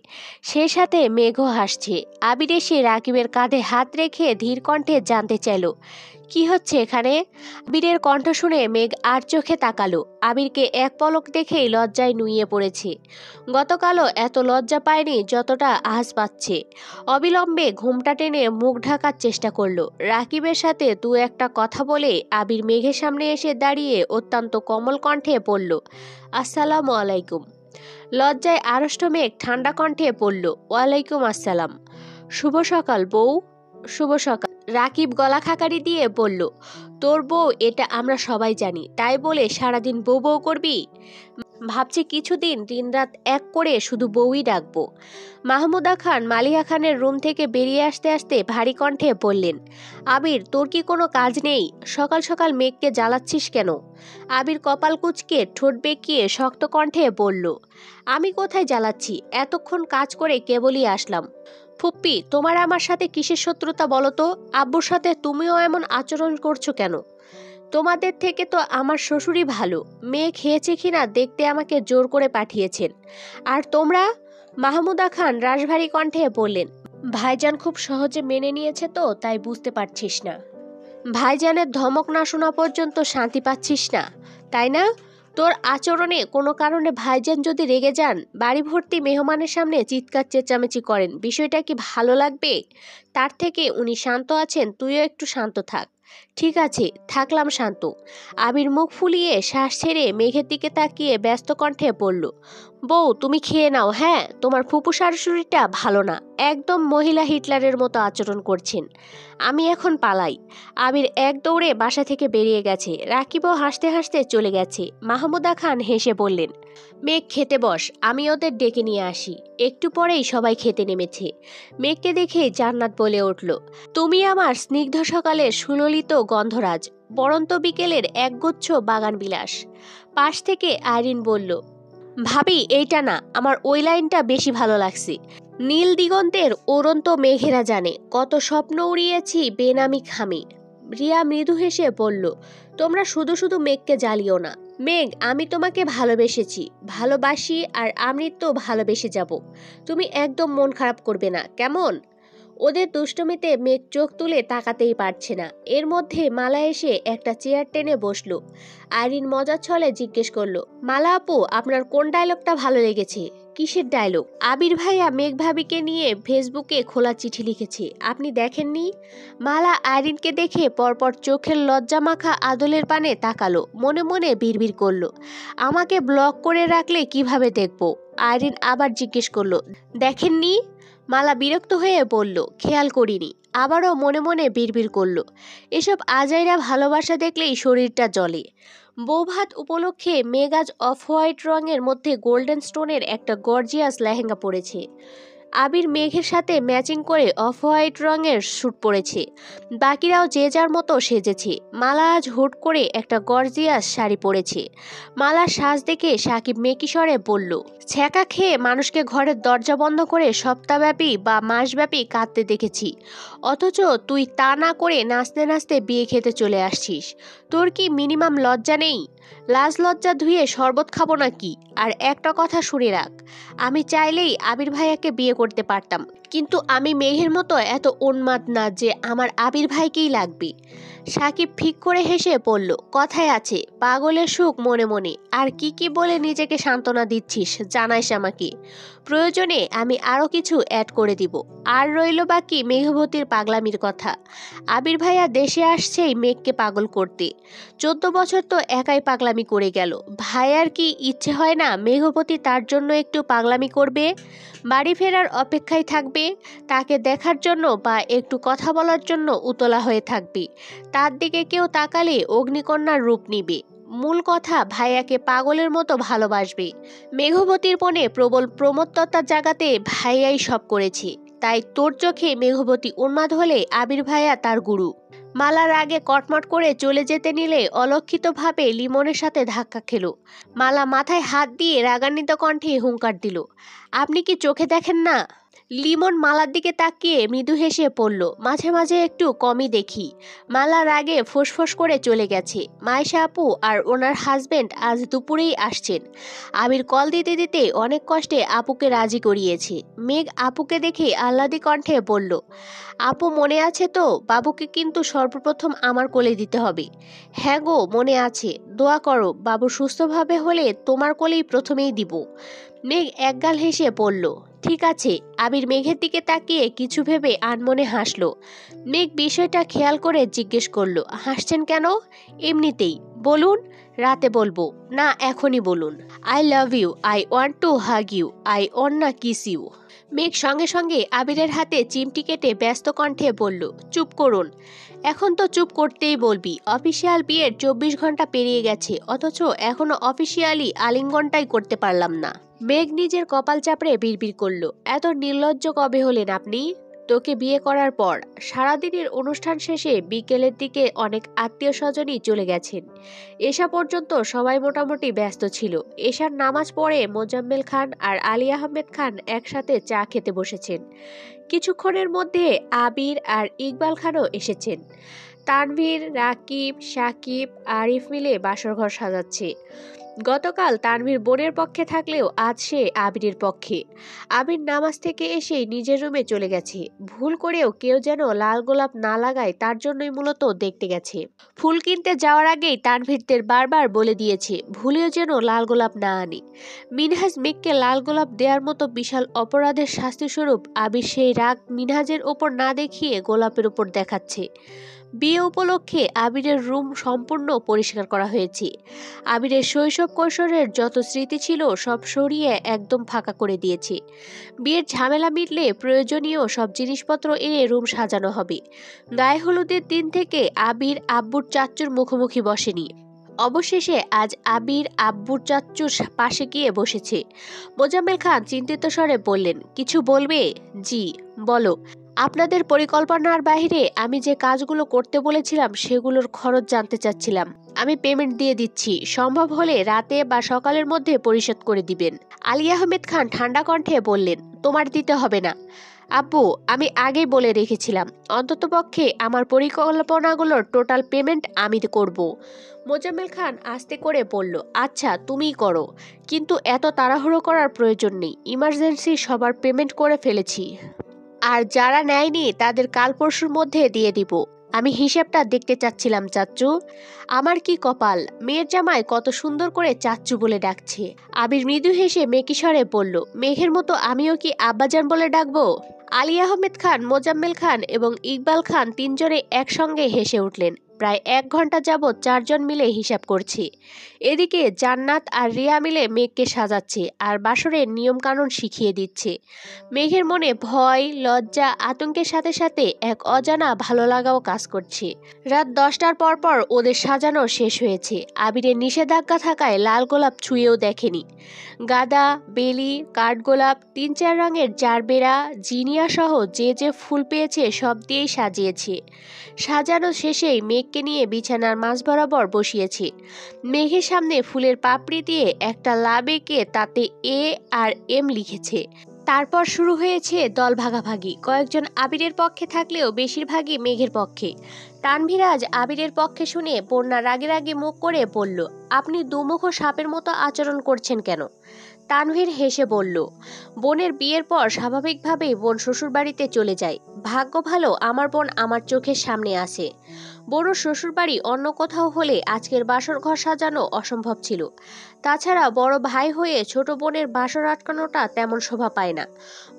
সে সাথে মেঘও হাসছে। আবির এসে রাকিবের কাঁধে হাত রেখে ধীর কণ্ঠে জানতে চাইল, কি হচ্ছে এখানে? আবিরের কণ্ঠ শুনে মেঘ আর চোখে তাকালো। আবিরকে এক পলক দেখেই লজ্জায় নুইয়ে পড়েছে। গতকালও এত লজ্জা পায়নি যতটা আজ পাচ্ছে। অবিলম্বে ঘুমটা টেনে মুখ ঢাকার চেষ্টা করলো। রাকিবের সাথে দু একটা কথা বলে আবির মেঘের সামনে এসে দাঁড়িয়ে অত্যন্ত কোমল কণ্ঠে বলল, আসসালামু আলাইকুম। লজ্জায় আড়ষ্ট মেঘ ঠান্ডা কণ্ঠে বলল, ওয়ালাইকুম আসসালাম। শুভ সকাল বউ। শুভ সকাল। রাকিব গলা খাকারি দিয়ে বলল, তোর বউ এটা আমরা সবাই জানি, তাই বলে সারাদিন বউ বউ করবি? ভাবছি কিছুদিন দিনরাত এক করে শুধু বউই ডাকবো। মাহমুদা খান মালিহা খানের রুম থেকে বেরিয়ে আসতে আসতে ভারী কণ্ঠে বললেন, আবির তোর কি কোনো কাজ নেই? সকাল সকাল মেঘকে জ্বালাচ্ছিস কেন? আবির কপাল কুঁচকে ঠোঁট বেঁকিয়ে শক্ত কণ্ঠে বলল, আমি কোথায় জ্বালাচ্ছি, এতক্ষণ কাজ করে কেবলই আসলাম। ফুপ্পি, তোমার আমার সাথে কিসের শত্রুতা বলো তো? আব্বুর সাথে তুমিও এমন আচরণ করছো কেন? তোমাদের থেকে তো আমার শ্বশুরই ভালো, মেয়ে খেয়েছে কিনা দেখতে আমাকে জোর করে পাঠিয়েছেন। আর তোমরা? মাহমুদা খান রাশভারী কণ্ঠে বললেন, ভাইজান খুব সহজে মেনে নিয়েছে তো তাই বুঝতে পারছিস না। ভাইজানের ধমক না শোনা পর্যন্ত শান্তি পাচ্ছিস না, তাই না? তোর আচরণে কোনো কারণে ভাইজান যদি রেগে যান, বাড়ি ভর্তি মেহমানের সামনে চিৎকার চেঁচামেচি করেন, বিষয়টা কি ভালো লাগবে? তার থেকে উনি শান্ত আছেন, তুইও একটু শান্ত থাক। ঠিক আছে, থাকলাম শান্ত। আবির মুখ ফুলিয়ে শ্বাস ছেড়ে মেঘের দিকে তাকিয়ে ব্যস্ত কণ্ঠে বলল, বউ তুমি খেয়ে নাও। হ্যাঁ, তোমার ফুপু শাশুড়িটা ভালো না, একদম মহিলা হিটলারের মতো আচরণ করছেন। আমি এখন পালাই। আবির এক দৌড়ে বাসা থেকে বেরিয়ে গেছে। রাকিবও হাসতে হাসতে চলে গেছে। মাহমুদা খান হেসে বললেন, মেঘ খেতে বস, আমি ওদের ডেকে নিয়ে আসি। একটু পরেই সবাই খেতে নেমেছে। মেঘকে দেখে জান্নাত বলে উঠল, তুমি আমার স্নিগ্ধ সকালের সুললিত গন্ধরাজ, বরন্ত বিকেলের একগুচ্ছ বাগান বিলাস। পাশ থেকে আইরিন বলল, ভাবি এইটা না, আমার ওই লাইনটা বেশি ভালো লাগছে। নীল দিগন্তের উড়ন্ত মেঘেরা জানে কত স্বপ্ন উড়িয়েছি বেনামি খামে। রিয়া মৃদু হেসে বলল, তোমরা শুধু শুধু মেঘকে জ্বালিও না। মেঘ, আমি তোমাকে ভালোবেসেছি, ভালোবাসি, আর আমি তো ভালোবেসে যাব। তুমি একদম মন খারাপ করবে না, কেমন? ওদের দুষ্টুমিতে মেঘ চোখ তুলে তাকাতেই পারছে না। এর মধ্যে মালা এসে একটা চেয়ার টেনে বসলো। আইরিন মজার ছলে জিজ্ঞেস করলো, মালা আপু, আপনার কোন ডায়লগটা ভালো লেগেছে? কিসের ডায়লগ? আবির ভাইয়া মেঘ ভাবিকে নিয়ে ফেসবুকে খোলা চিঠি লিখেছে, আপনি দেখেননি? মালা আইরিনকে দেখে পরপর চোখের লজ্জা মাখা আদলের পানে তাকালো, মনে মনে বিড়বিড় করলো, আমাকে ব্লক করে রাখলে কিভাবে দেখবো? আইরিন আবার জিজ্ঞেস করলো, দেখেননি? মালা বিরক্ত হয়ে বলল, খেয়াল করিনি। আবারও মনে মনে বিড়বিড় করলো, এসব আজাইরা ভালোবাসা দেখলেই শরীরটা জ্বলে। বৌভাত উপলক্ষে মেঘ আজ অফ হোয়াইট রঙের মধ্যে গোল্ডেন স্টোনের একটা গর্জিয়াস লেহেঙ্গা পরেছে। আবির মেঘের সাথে ম্যাচিং করে অফ হোয়াইট রঙের স্যুট পরেছে। বাকিরাও যে যার মতো সেজেছে। মালা আজ হুট করে একটা গর্জিয়াস শাড়ি পরেছে। মালার সাজ দেখে সাকিব মেকিস্বরে বলল, ছ্যাঁকা খেয়ে মানুষকে ঘরের দরজা বন্ধ করে সপ্তাহব্যাপী বা মাসব্যাপী কাঁদতে দেখেছি, অথচ তুই তা না করে নাচতে নাচতে বিয়ে খেতে চলে আসছিস। তোর কি মিনিমাম লজ্জা নেই? লাজ লজ্জা ধুয়ে শরবত খাবো নাকি? আর একটা কথা শুনে রাখ, আমি চাইলেই আবির ভাইয়াকে বিয়ে করতে পারতাম, কিন্তু আমি মেঘের মতো এত উন্মাদ না যে আমার আবির ভাইকেই লাগবে। সাকিব ফিক করে হেসে পড়ল, কথায় আছে পাগলের সুখ মনে মনে। আর কি কি বলে নিজেকে সান্ত্বনা দিচ্ছিস জানাইস আমাকে, প্রয়োজনে আমি আরও কিছু অ্যাড করে দিব। আর রইল বাকি মেঘবতীর পাগলামির কথা। আবির ভাইয়া দেশে আসছেই মেঘকে পাগল করতে। 14 বছর তো একাই পাগলামি করে গেল। ভাইয়ার কি ইচ্ছে হয় না মেঘবতী তার জন্য একটু পাগলামি করবে, বাড়ি ফেরার অপেক্ষায় থাকবে, তাকে দেখার জন্য বা একটু কথা বলার জন্য উতলা হয়ে থাকবে, তার দিকে কেউ তাকালে অগ্নিকন্যার রূপ নিবে। মূল কথা, ভাইয়াকে পাগলের মতো ভালোবাসবে। মেঘবতীর মনে প্রবল প্রমত্ততা জাগাতে ভাইয়াই সব করেছে। তাই তোর চোখে মেঘবতী উন্মাদ হলে আবির ভাইয়া তার গুরু। মালার আগে কটমট করে চলে যেতে নিলে অলক্ষিতভাবে লিমনের সাথে ধাক্কা খেলো। মালা মাথায় হাত দিয়ে রাগান্বিত কণ্ঠে হুঙ্কার দিল, আপনি কি চোখে দেখেন না? লিমন মালার দিকে তাকিয়ে মৃদু হেসে পড়ল, মাঝে মাঝে একটু কমই দেখি। মালা রাগে ফোঁসফোঁস করে চলে গেছে। মাইশা আপু আর ওনার হাজবেন্ড আজ দুপুরেই আসছেন। আবির কল দিতে দিতে অনেক কষ্টে আপুকে রাজি করিয়েছে। মেঘ আপুকে দেখে আহ্লাদি কণ্ঠে বলল, আপু মনে আছে তো? বাবুকে কিন্তু সর্বপ্রথম আমার কোলে দিতে হবে। হ্যাঁ গো, মনে আছে। দোয়া করো বাবু সুস্থভাবে হলে তোমার কোলেই প্রথমেই দিব। মেঘ একগাল হেসে পড়ল, ঠিক আছে। আবির মেঘের দিকে তাকিয়ে কিছু ভেবে আনমনে হাসল। মেঘ বিষয়টা খেয়াল করে জিজ্ঞেস করলো, হাসছেন কেন? এমনিতেই। বলুন। রাতে বলবো না, এখনই বলুন। I love you, I want to hug you, I wanna kiss you. মেঘ সঙ্গে সঙ্গে আবিরের হাতে চিমটি কেটে ব্যস্ত কণ্ঠে বলল, চুপ করুন। এখন তো চুপ করতেই বলবি। অফিসিয়াল বিয়ের 24 ঘন্টা পেরিয়ে গেছে, অথচ এখনো অফিসিয়ালি আলিঙ্গনটাই করতে পারলাম না। মেঘ নিজের কপাল চাপড়ে বিড়বিড় করল, এত নির্লজ্জ কবে হলেন আপনি? তোকে বিয়ে করার পর। সারাদিনের অনুষ্ঠান শেষে বিকেলের দিকে অনেক আত্মীয় স্বজনই চলে গেছেন। এশা পর্যন্ত সবাই মোটামুটি ব্যস্ত ছিল। এশার নামাজ পড়ে মোজাম্মেল খান আর আলী আহমেদ খান একসাথে চা খেতে বসেছেন। কিছুক্ষণের মধ্যে আবির আর ইকবাল খানও এসেছেন। তানভীর, রাকিব, সাকিব, আরিফ মিলে বাসরঘর সাজাচ্ছে। গতকাল তানভীর বোনের পক্ষে থাকলেও আজ সে আবিরের পক্ষে। আবির নামাজ থেকে এসেই নিজের রুমে চলে গেছে। ভুল করেও কেউ যেন লাল গোলাপ না লাগায় তার জন্যই মূলত দেখতে গেছে। ফুল কিনতে যাওয়ার আগেই তানভীরদের বারবার বলে দিয়েছে ভুলেও যেন লাল গোলাপ না আনে। মিনহাজ মেঘকে লাল গোলাপ দেওয়ার মতো বিশাল অপরাধের শাস্তিস্বরূপ আবির সেই রাগ মিনহাজের ওপর না দেখিয়ে গোলাপের ওপর দেখাচ্ছে। বিয়ে উপলক্ষে আবিরের রুম সম্পূর্ণ পরিষ্কার করা হয়েছে। আবিরের শৈশব কৈশোরের যত স্মৃতি ছিল সব সরিয়ে একদম ফাঁকা করে দিয়েছে। বিয়ের ঝামেলা মিটলে প্রয়োজনীয় সব জিনিসপত্র এনে রুম সাজানো হবে। গায়ে হলুদের দিন থেকে আবির আব্বুর চাচ্চুর মুখোমুখি বসেনি। অবশেষে আজ আবির আব্বুর চাচ্চুর পাশে গিয়ে বসেছে। মোজাম্মেল খান চিন্তিত স্বরে বললেন, কিছু বলবে? জি বলো। আপনাদের পরিকল্পনার বাইরে আমি যে কাজগুলো করতে বলেছিলাম সেগুলোর খরচ জানতে চাচ্ছিলাম। আমি পেমেন্ট দিয়ে দিচ্ছি, সম্ভব হলে রাতে বা সকালের মধ্যে পরিশোধ করে দিবেন। আলী আহমেদ খান ঠান্ডা কণ্ঠে বললেন, তোমার দিতে হবে না আব্বু, আমি আগেই বলে রেখেছিলাম অন্ততপক্ষে আমার পরিকল্পনাগুলোর টোটাল পেমেন্ট আমি করব। মোজাম্মেল খান আস্তে করে বলল, আচ্ছা তুমিই করো, কিন্তু এত তাড়াহুড়ো করার প্রয়োজন নেই। ইমার্জেন্সি সবার পেমেন্ট করে ফেলেছি। আর যারা নেয়নি তাদের কাল পরশুর মধ্যে দিয়ে দিব। আমি হিসেবটা দেখতে চাচ্ছিলাম চাচ্চু। আমার কি কপাল, মেয়ের জামাই কত সুন্দর করে চাচ্চু বলে ডাকছে। আবির মৃদু হেসে মেকিস্বরে বলল, মেঘের মতো আমিও কি আব্বাজান বলে ডাকবো? আলী আহমেদ খান, মোজাম্মেল খান এবং ইকবাল খান তিনজনে একসঙ্গে হেসে উঠলেন। প্রায় 1 ঘন্টা যাবৎ চারজন মিলে হিসাব করছে। এদিকে জান্নাত আর রিয়া মিলে মেঘকে সাজাচ্ছে আর বাসরের নিয়মকানুন শিখিয়ে দিচ্ছে। মেঘের মনে ভয়, লজ্জা, আতঙ্কের সাথে সাথে এক অজানা ভালো লাগাও কাজ করছে। রাত 10টার পর ওদের সাজানো শেষ হয়েছে। আবিরের নিষেধাজ্ঞা থাকায় লাল গোলাপ ছুঁয়েও দেখেনি। গাঁদা, বেলি, কাঠগোলাপ, 3-4 রঙের জারবেরা, জিনিয়া সহ যে যে ফুল পেয়েছে সব দিয়েই সাজিয়েছে। সাজানো শেষেই মেঘকে নিয়ে বিছানার মাঝ বরাবর বসিয়েছে। মেঘের সামনে ফুলের পাপড়ি দিয়ে একটা লাভ এঁকে তাতে এ আর এম লিখেছে। তারপর শুরু হয়েছে দল ভাগাভাগি। কয়েকজন আবিরের পক্ষে থাকলেও বেশিরভাগই মেঘের পক্ষে। তানভীরাজ আবিরের পক্ষে শুনে বন্যা রাগে রাগে মুখ করে বলল, আপনি দুমুখো সাপের মতো আচরণ করছেন কেন? তানভীর হেসে বলল, বোনের বিয়ের পর স্বাভাবিকভাবেই বোন শ্বশুরবাড়িতে চলে যায়। ভাগ্য ভালো আমার বোন আমার চোখের সামনে আসে। বড় শ্বশুরবাড়ি অন্য কোথাও হলে আজকের বাসর ঘর সাজানো অসম্ভব ছিল। তাছাড়া বড় ভাই হয়ে ছোট বোনের বাসর আটকানোটা তেমন শোভা পায় না।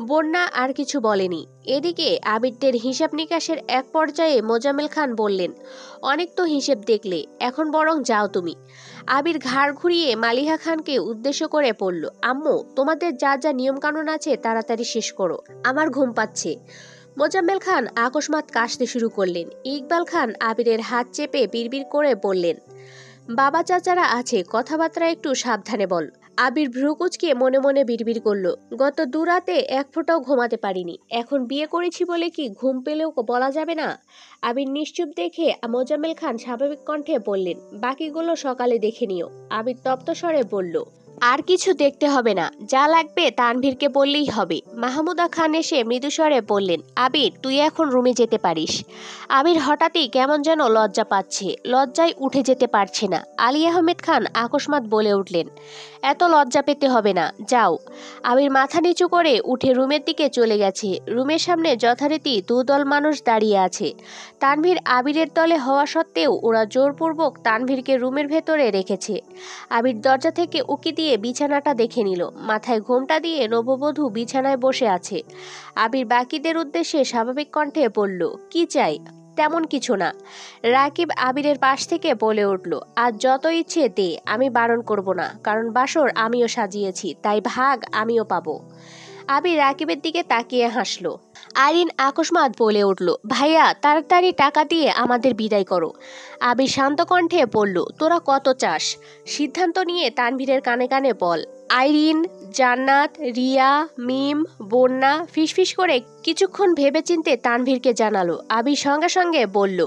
বন্যা আর কিছু বলেনি। এদিকে আবিরদের হিসাব নিকাশের এক পর্যায়ে মোজাম্মেল খান বললেন, অনেক তো হিসেব দেখলে, এখন বরং যাও তুমি। আবির ঘাড় ঘুরিয়ে মালিহা খানকে উদ্দেশ্য করে বলল, আম্মু, তোমাদের যা যা নিয়মকানুন আছে তাড়াতাড়ি শেষ করো, আমার ঘুম পাচ্ছে। মোজাম্মেল খান আকস্মাৎ কাশতে শুরু করলেন। ইকবাল খান আবিরের হাত চেপে বিড়বিড় করে বললেন, বাবা চাচারা আছে, কথাবার্তা একটু সাবধানে বল। আবির ভ্রুকুচকে মনে মনে বিড়বিড় করল, গত 2 রাতে এক ফোঁটাও ঘুমাতে পারিনি, এখন বিয়ে করেছি বলে কি ঘুম পেলেও বলা যাবে না? আবির নিশ্চুপ দেখে মোজাম্মেল খান স্বাভাবিক কণ্ঠে বললেন, বাকিগুলো সকালে দেখে নিও। আবির তপ্ত স্বরে বলল, আর কিছু দেখতে হবে না, যা লাগবে তানভীরকে বললেই হবে। মাহমুদা খান এসে মৃদুস্বরে বললেন, আবির, তুই এখন রুমে যেতে পারিস। আবির হঠাৎই কেমন যেন লজ্জা পাচ্ছে, লজ্জায় উঠে যেতে পারছে না। আলী আহমেদ খান আকস্মাৎ বলে উঠলেন, এত লজ্জা পেতে হবে না, যাও। আবির মাথা নিচু করে উঠে রুমের দিকে চলে গেছে। রুমের সামনে যথারীতি 2 দল মানুষ দাঁড়িয়ে আছে। তানভীর আবিরের দলে হওয়া সত্ত্বেও ওরা জোরপূর্বক তানভীরকে রুমের ভেতরে রেখেছে। আবির দরজা থেকে উকি দিয়ে বিছানাটা দেখে নিল। মাথায় ঘোমটা দিয়ে নববধূ বিছানায় বসে আছে। আবির বাকিদের উদ্দেশ্যে স্বাভাবিক কণ্ঠে বলল, কি চাই? তেমন কিছু না। রাকিব আবিরের পাশ থেকে বলে উঠল, আজ যত ইচ্ছে দে, আমি বারণ করব না, কারণ বাসর আমিও সাজিয়েছি, তাই ভাগ আমিও পাবো। আবির রাকিবের দিকে তাকিয়ে হাসল। আরিন আকস্মাৎ বলে উঠল, ভাইয়া, তাড়াতাড়ি টাকা দিয়ে আমাদের বিদায় করো। আবির শান্ত কণ্ঠে বলল, তোরা কত চাস? সিদ্ধান্ত নিয়ে তানভীরের কানে কানে বল। আইরিন, জান্নাত, রিয়া, মিম, বন্যা ফিসফিস করে কিছুক্ষণ ভেবেচিন্তে তানভীরকে জানালো। আবির সঙ্গে সঙ্গে বলল,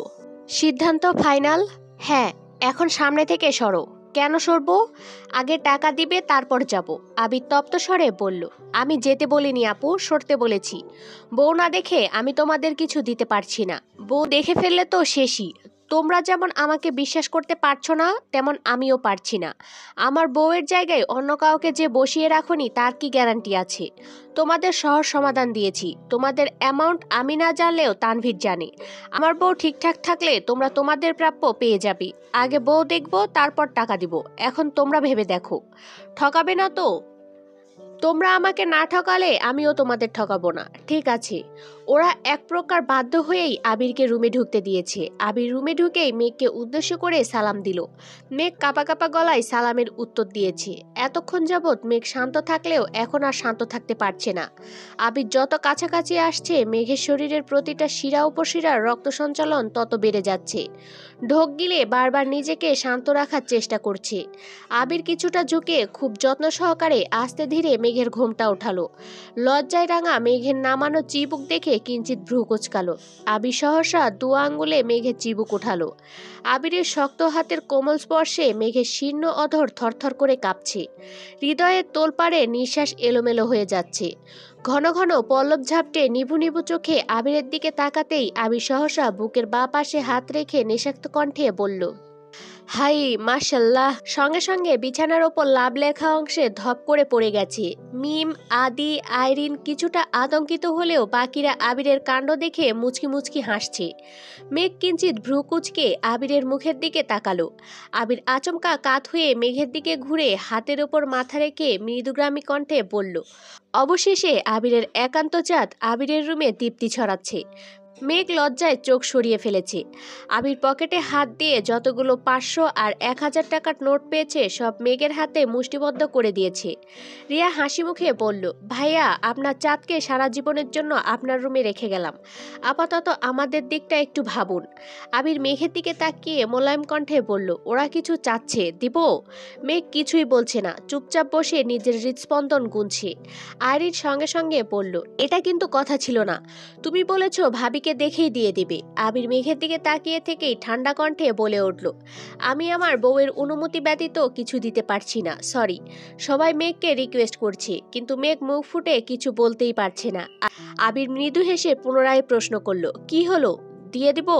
সিদ্ধান্ত ফাইনাল? হ্যাঁ। এখন সামনে থেকে সরো। কেন সরবো? আগে টাকা দিবে, তারপর যাব। আবির তপ্ত স্বরে বলল, আমি যেতে বলিনি আপু, সরতে বলেছি। বউ না দেখে আমি তোমাদের কিছু দিতে পারছি না। বউ দেখে ফেললে তো শেষই। তোমরা যেমন আমাকে বিশ্বাস করতে পারছো না, তেমন আমিও পারছি না। আমার বউয়ের জায়গায় অন্য কাউকে যে বসিয়ে রাখুনি তার কি গ্যারান্টি আছে? তোমাদের সহজ সমাধান দিয়েছি। তোমাদের অ্যামাউন্ট আমি না জানলেও তানভীর জানে। আমার বউ ঠিকঠাক থাকলে তোমরা তোমাদের প্রাপ্য পেয়ে যাবে। আগে বউ দেখবো, তারপর টাকা দিব। এখন তোমরা ভেবে দেখো, ঠকাবে না তো? তোমরা আমাকে না ঠকালে আমিও তোমাদের ঠকাবো না, ঠিক আছে? ওরা এক প্রকার বাধ্য হয়েই আবিরকে রুমে ঢুকতে দিয়েছে। আবির রুমে ঢুকেই মেঘকে উদ্দেশ্য করে সালাম দিল। মেঘ কাঁপা কাঁপা গলায় সালামের উত্তর দিয়েছে। এতক্ষণ যাবৎ মেঘ শান্ত থাকলেও এখন আর শান্ত থাকতে পারছে না। আবির যত কাছাকাছি আসছে, মেঘের শরীরের প্রতিটা শিরা উপশিরার রক্ত সঞ্চালন তত বেড়ে যাচ্ছে। ঢোক গিলে বারবার নিজেকে শান্ত রাখার চেষ্টা করছে। আবির কিছুটা ঝুঁকে খুব যত্ন সহকারে আস্তে ধীরে মেঘের ঘোমটা ওঠালো। লজ্জায় রাঙা মেঘের নামানো চিবুক দেখে কিঞ্চিত ভ্রু কোঁচকালো। আবির সহসা 2 আঙ্গুলে মেঘের চিবুক উঠালো। আবিরের শক্ত হাতের কোমল স্পর্শে মেঘের শীর্ণ অধর থরথর করে কাঁপছে। হৃদয়ের তোলপাড়ে নিঃশ্বাস এলোমেলো হয়ে যাচ্ছে। ঘন ঘন পল্লব ঝাপটে নিভু নিভু চোখে আবিরের দিকে তাকাতেই আবির সহসা বুকের বাঁ পাশে হাত রেখে নেশাক্ত কণ্ঠে বলল, হাই মাশাল্লাহ, সঙ্গে সঙ্গে বিছানার ওপর লাভ লেখা অংশে ধপ করে পড়ে গেছে। মিম, আদি, আইরিন কিছুটা আতঙ্কিত হলেও বাকিরা আবিরের কাণ্ড দেখে মুচকি মুচকি হাসছে। মেঘ কিঞ্চিত ভ্রু কুচকে আবিরের মুখের দিকে তাকালো। আবির আচমকা কাত হয়ে মেঘের দিকে ঘুরে হাতের ওপর মাথা রেখে মৃদুগ্রামী কণ্ঠে বলল, অবশেষে আবিরের একান্ত চাঁদ আবিরের রুমে দীপ্তি ছড়াচ্ছে। মেঘ লজ্জায় চোখ সরিয়ে ফেলেছে। আবির পকেটে হাত দিয়ে যতগুলো 500 আর 1000 টাকার নোট পেয়েছে সব মেঘের হাতে মুষ্টিবদ্ধ করে দিয়েছে। রিয়া হাসি মুখে বলল, ভাইয়া, আপনার চাঁদকে সারা জীবনের জন্য আপনার রুমে রেখে গেলাম, আপাতত আমাদের দিকটা একটু ভাবুন। আবির মেঘের দিকে তাকিয়ে মোলায়েম কণ্ঠে বলল, ওরা কিছু চাচ্ছে, দিব? মেঘ কিছুই বলছে না, চুপচাপ বসে নিজের হৃদস্পন্দন গুনছে। আইরিন সঙ্গে সঙ্গে বলল, এটা কিন্তু কথা ছিল না, তুমি বলেছ ভাবিকে দেখেই দিয়ে দিবে। আবির মেঘের দিকে তাকিয়ে থেকেই ঠান্ডা কণ্ঠে বলে উঠল, আমি আমার বউয়ের অনুমতি ব্যতীত কিছু দিতে পারছি না, সরি। সবাই মেঘকে রিকোয়েস্ট করছে, কিন্তু মেঘ মুখ ফুটে কিছু বলতেই পারছে না। আবির মৃদু হেসে পুনরায় প্রশ্ন করল, কি হলো, দিয়ে দিব?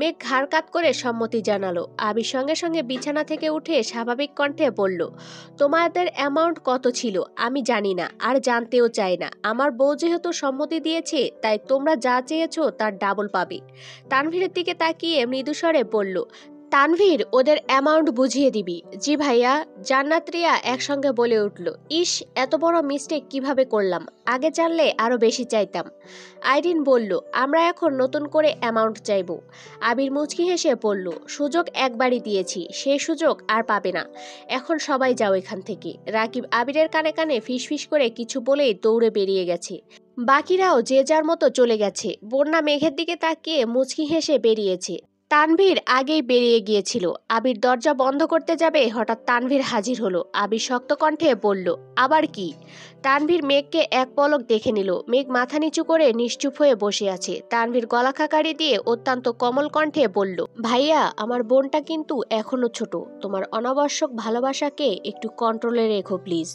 মেঘ ঘাড় কাত করে সম্মতি জানালো। আবির সঙ্গে সঙ্গে বিছানা থেকে উঠে স্বাভাবিক কণ্ঠে বলল, তোমাদের অ্যামাউন্ট কত ছিল আমি জানি না, আর জানতেও চাই না। আমার বউ যেহেতু সম্মতি দিয়েছে, তাই তোমরা যা চেয়েছো তার ডাবল পাবে। তানভীরের দিকে তাকিয়ে মৃদুস্বরে বলল, তানভীর, ওদের অ্যামাউন্ট বুঝিয়ে দিবি। জি ভাইয়া। জান্নাত রিয়া একসঙ্গে বলে উঠল, ইস, এত বড় মিস্টেক কিভাবে করলাম, আগে জানলে আরো বেশি চাইতাম। আইরিন বলল, আমরা এখন নতুন করে অ্যামাউন্ট চাইব। আবির মুচকি হেসে বলল, সুযোগ একবারই দিয়েছি, সেই সুযোগ আর পাবে না। এখন সবাই যাও এখান থেকে। রাকিব আবিরের কানে কানে ফিসফিস করে কিছু বলেই দৌড়ে বেরিয়ে গেছে। বাকিরাও যে যার মতো চলে গেছে। বন্যা মেঘের দিকে তাকিয়ে মুচকি হেসে বেরিয়েছে। তানভীর আগেই বেরিয়ে গিয়েছিল। আবির দরজা বন্ধ করতে যাবে, হঠাৎ তানভীর হাজির হলো। আবির শক্ত কণ্ঠে বলল, আবার কি? তানভীর মেঘকে এক পলক দেখে নিল। মেঘ মাথা নিচু করে নিশ্চুপ হয়ে বসে আছে। তানভীর গলা খাকারি দিয়ে অত্যন্ত কোমল কণ্ঠে বলল, ভাইয়া, আমার বোনটা কিন্তু এখনো ছোট, তোমার অনাবশ্যক ভালোবাসাকে একটু কন্ট্রোলে রেখো প্লিজ।